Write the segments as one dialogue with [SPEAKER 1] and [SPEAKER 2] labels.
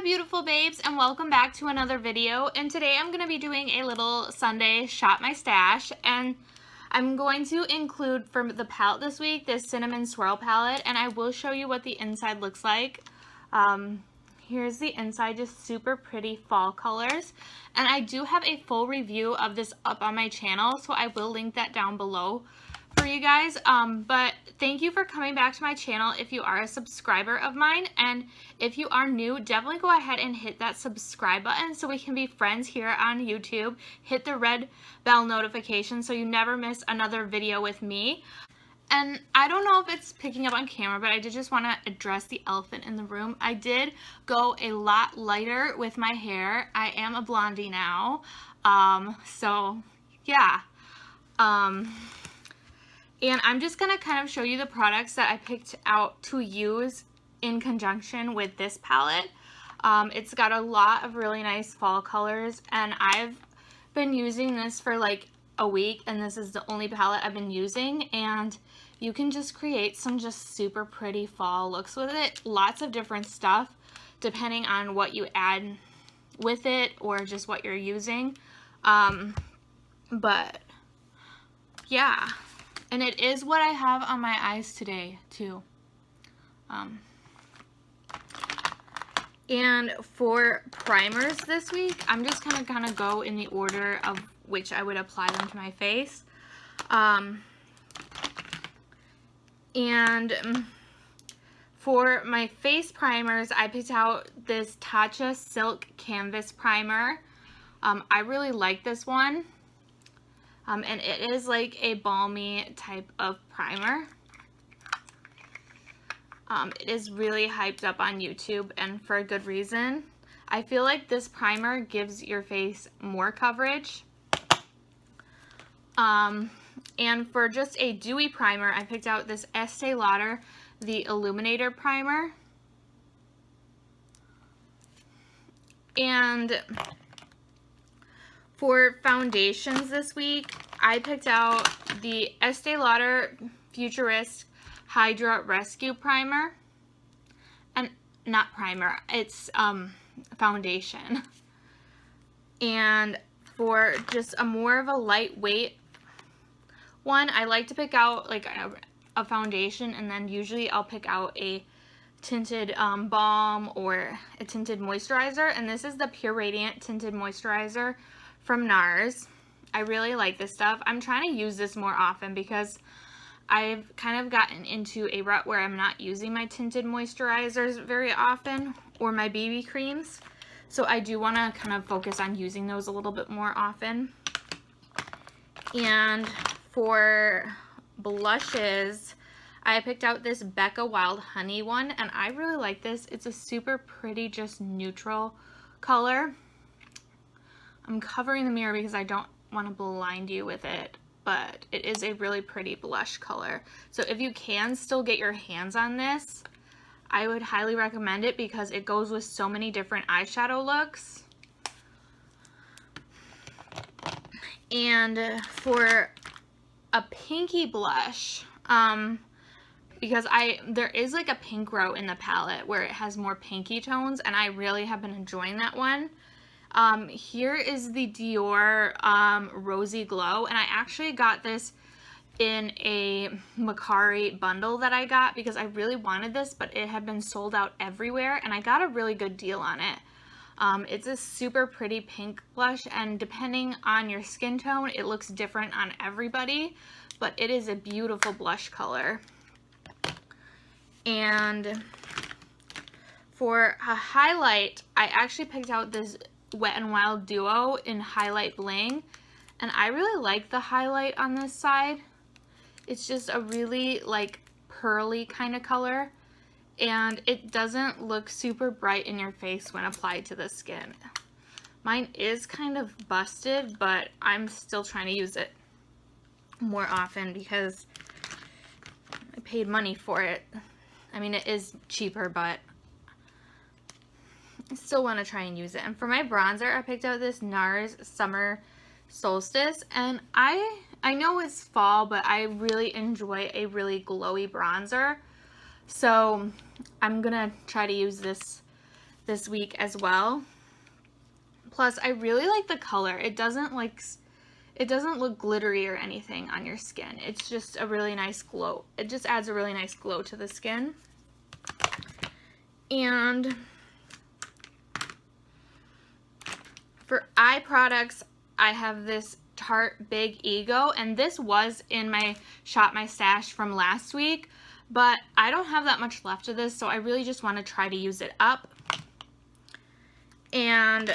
[SPEAKER 1] beautiful babes, and welcome back to another video. And today I'm going to be doing a little Sunday shop my stash, and I'm going to include for the palette this week this cinnamon swirl palette, and I will show you what the inside looks like. Here's the inside, just super pretty fall colors, and I do have a full review of this up on my channel, so I will link that down below for you guys. But thank you for coming back to my channel if you are a subscriber of mine, and if you are new, definitely go ahead and hit that subscribe button so we can be friends here on YouTube. Hit the red bell notification so you never miss another video with me. And I don't know if it's picking up on camera, but I did just want to address the elephant in the room. I did go a lot lighter with my hair. I am a blondie now. So yeah. And I'm just going to kind of show you the products that I picked out to use in conjunction with this palette. It's got a lot of really nice fall colors, and I've been using this for like a week, and this is the only palette I've been using, and you can just create some just super pretty fall looks with it. Lots of different stuff depending on what you add with it or just what you're using. But yeah. And it is what I have on my eyes today, too. And for primers this week, I'm just going to kind of go in the order of which I would apply them to my face. And for my face primers, I picked out this Tatcha Silk Canvas Primer. I really like this one. And it is like a balmy type of primer. It is really hyped up on YouTube, and for a good reason. I feel like this primer gives your face more coverage. And for just a dewy primer, I picked out this Estee Lauder, the Illuminator Primer. And for foundations this week, I picked out the Estee Lauder Futurist Hydra Rescue Primer. And not primer, it's foundation. And for just a more of a lightweight one, I like to pick out like a foundation, and then usually I'll pick out a tinted balm or a tinted moisturizer. And this is the Pure Radiant Tinted Moisturizer from NARS. I really like this stuff. I'm trying to use this more often because I've kind of gotten into a rut where I'm not using my tinted moisturizers very often, or my BB creams. So I do want to kind of focus on using those a little bit more often. And for blushes, I picked out this Becca Wild Honey one, and I really like this. It's a super pretty, just neutral color. I'm covering the mirror because I don't want to blind you with it, but it is a really pretty blush color. So if you can still get your hands on this, I would highly recommend it because it goes with so many different eyeshadow looks. And for a pinky blush, because there is like a pink row in the palette where it has more pinky tones, and I really have been enjoying that one. Here is the Dior Rosy Glow, and I actually got this in a Macari bundle that I got because I really wanted this, but it had been sold out everywhere, and I got a really good deal on it. It's a super pretty pink blush, and depending on your skin tone, it looks different on everybody, but it is a beautiful blush color. And for a highlight, I actually picked out this Wet n Wild Duo in Highlight Bling, and I really like the highlight on this side. It's just a really like pearly kind of color, and it doesn't look super bright in your face when applied to the skin. Mine is kind of busted, but I'm still trying to use it more often because I paid money for it. I mean, it is cheaper, but I still want to try and use it. And for my bronzer, I picked out this NARS Summer Solstice, and I know it's fall, but I really enjoy a really glowy bronzer. So I'm gonna try to use this this week as well. Plus, I really like the color. It doesn't look glittery or anything on your skin. It's just a really nice glow. It just adds a really nice glow to the skin. And for eye products, I have this Tarte Big Ego, and this was in my Shop My Stash from last week, but I don't have that much left of this, so I really just want to try to use it up. And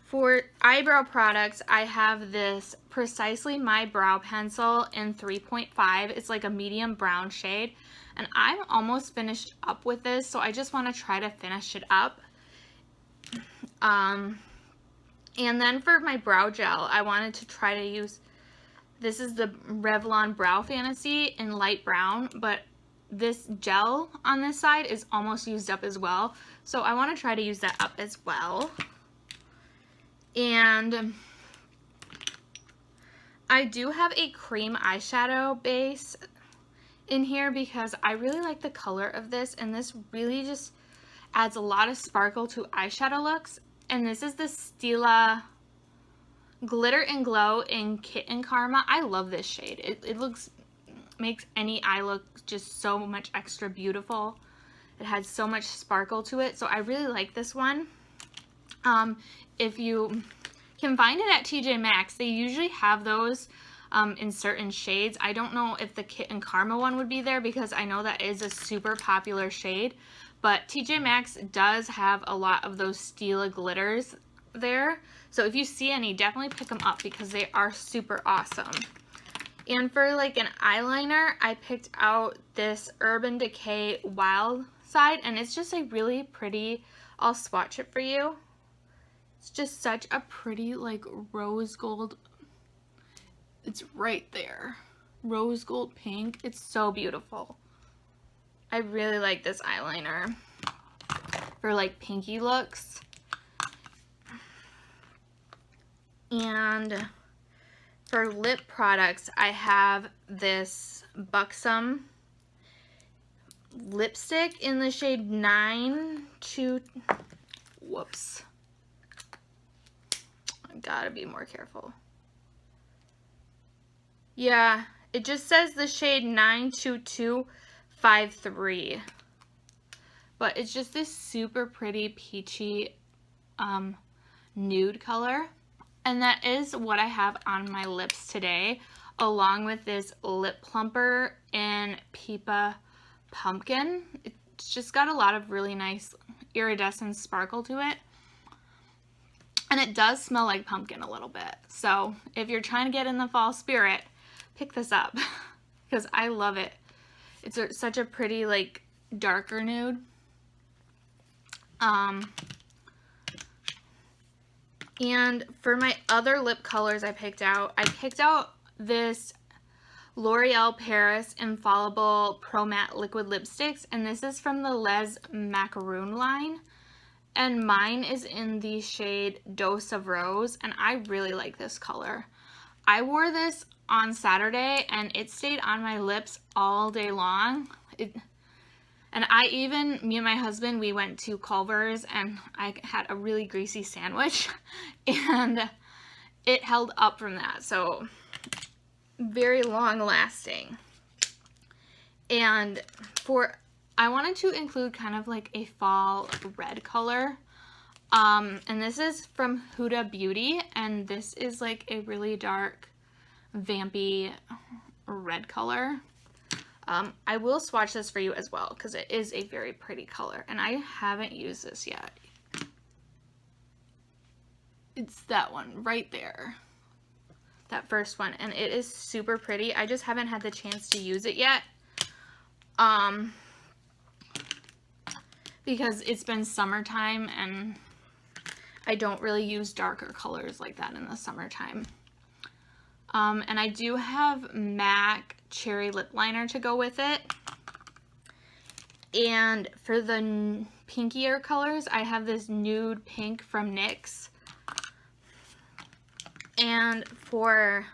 [SPEAKER 1] for eyebrow products, I have this Precisely My Brow Pencil in 3.5. It's like a medium brown shade, and I'm almost finished up with this, so I just want to try to finish it up. And then for my brow gel, I wanted to try to use, this is the Revlon Brow Fantasy in light brown, but this gel on this side is almost used up as well. So I want to try to use that up as well. And I do have a cream eyeshadow base in here because I really like the color of this, and this really just adds a lot of sparkle to eyeshadow looks. And this is the Stila Glitter and Glow in Kitten Karma. I love this shade. It makes any eye look just so much extra beautiful. It has so much sparkle to it, so I really like this one. If you can find it at TJ Maxx, they usually have those in certain shades. I don't know if the Kitten Karma one would be there because I know that is a super popular shade, but TJ Maxx does have a lot of those Stila glitters there. So if you see any, definitely pick them up because they are super awesome. And for like an eyeliner, I picked out this Urban Decay Wild Side, and it's just a really pretty, I'll swatch it for you. It's just such a pretty like rose gold, it's right there, rose gold pink. It's so beautiful. I really like this eyeliner for like pinky looks. And for lip products, I have this Buxom lipstick in the shade 922. Whoops. I gotta be more careful. Yeah, it just says the shade 92253. But it's just this super pretty peachy nude color. And that is what I have on my lips today, along with this lip plumper in Pipa Pumpkin. It's just got a lot of really nice iridescent sparkle to it. And it does smell like pumpkin a little bit. So if you're trying to get in the fall spirit, pick this up because I love it. It's such a pretty like darker nude. And for my other lip colors I picked out this L'Oreal Paris Infallible Pro Matte Liquid Lipsticks, and this is from the Les Macaroon line. And mine is in the shade Dose of Rose, and I really like this color. I wore this on Saturday, and it stayed on my lips all day long. And me and my husband, we went to Culver's, and I had a really greasy sandwich, and it held up from that, so very long lasting. And I wanted to include kind of like a fall red color, and this is from Huda Beauty, and this is like a really dark, vampy red color. I will swatch this for you as well because it is a very pretty color, and I haven't used this yet. It's that one right there, that first one, and it is super pretty. I just haven't had the chance to use it yet because it's been summertime and I don't really use darker colors like that in the summertime. And I do have MAC Cherry Lip Liner to go with it. And for the pinkier colors, I have this nude pink from NYX. And for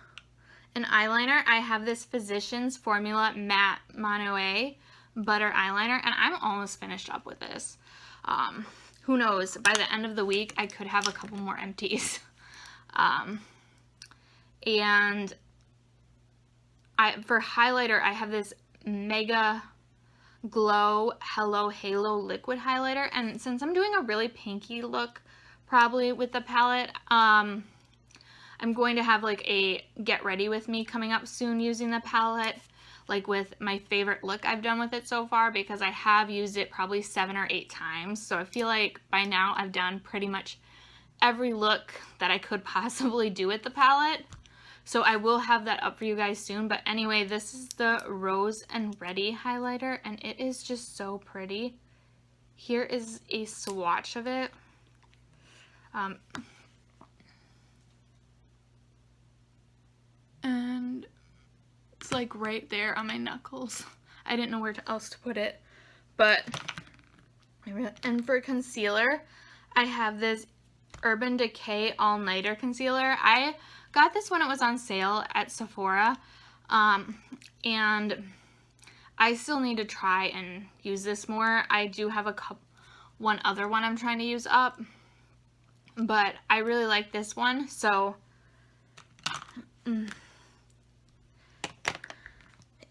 [SPEAKER 1] an eyeliner, I have this Physicians Formula Matte butter eyeliner, and I'm almost finished up with this. Who knows, by the end of the week I could have a couple more empties. And for highlighter, I have this Mega Glow Hello Halo liquid highlighter, and since I'm doing a really pinky look probably with the palette, I'm going to have like a get ready with me coming up soon using the palette, like with my favorite look I've done with it so far, because I have used it probably 7 or 8 times. So I feel like by now I've done pretty much every look that I could possibly do with the palette. So I will have that up for you guys soon. But anyway, this is the Rose and Ready highlighter, and it is just so pretty. Here is a swatch of it. And it's like right there on my knuckles. I didn't know where else to put it. But, and for concealer, I have this Urban Decay All Nighter Concealer. I got this when it was on sale at Sephora, and I still need to try and use this more. I do have one other one I'm trying to use up, but I really like this one. So,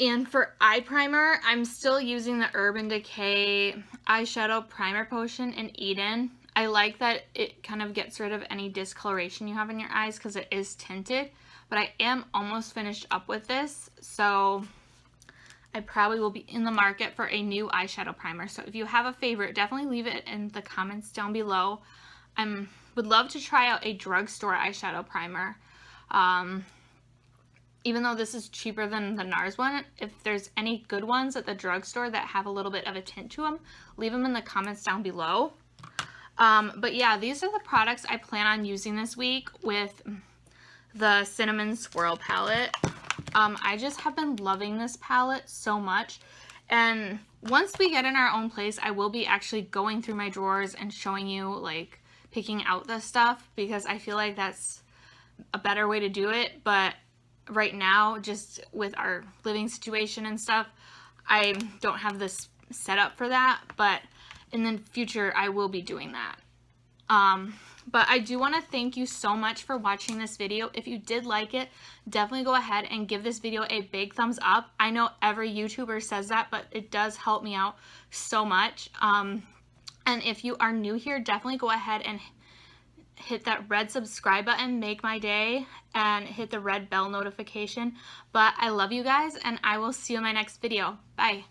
[SPEAKER 1] and for eye primer, I'm still using the Urban Decay Eyeshadow Primer Potion in Eden. I like that it kind of gets rid of any discoloration you have in your eyes because it is tinted, but I am almost finished up with this, so I probably will be in the market for a new eyeshadow primer. So if you have a favorite, definitely leave it in the comments down below. I would love to try out a drugstore eyeshadow primer. Even though this is cheaper than the NARS one, if there's any good ones at the drugstore that have a little bit of a tint to them, leave them in the comments down below. But yeah, these are the products I plan on using this week with the Cinnamon Swirl palette. I just have been loving this palette so much, and once we get in our own place, I will be actually going through my drawers and showing you, like, picking out the stuff, because I feel like that's a better way to do it. But right now, just with our living situation and stuff, I don't have this set up for that, but in the future I will be doing that. But I do want to thank you so much for watching this video. If you did like it, definitely go ahead and give this video a big thumbs up. I know every YouTuber says that, but it does help me out so much. And if you are new here, definitely go ahead and hit that red subscribe button, make my day, and hit the red bell notification. But I love you guys, and I will see you in my next video. Bye.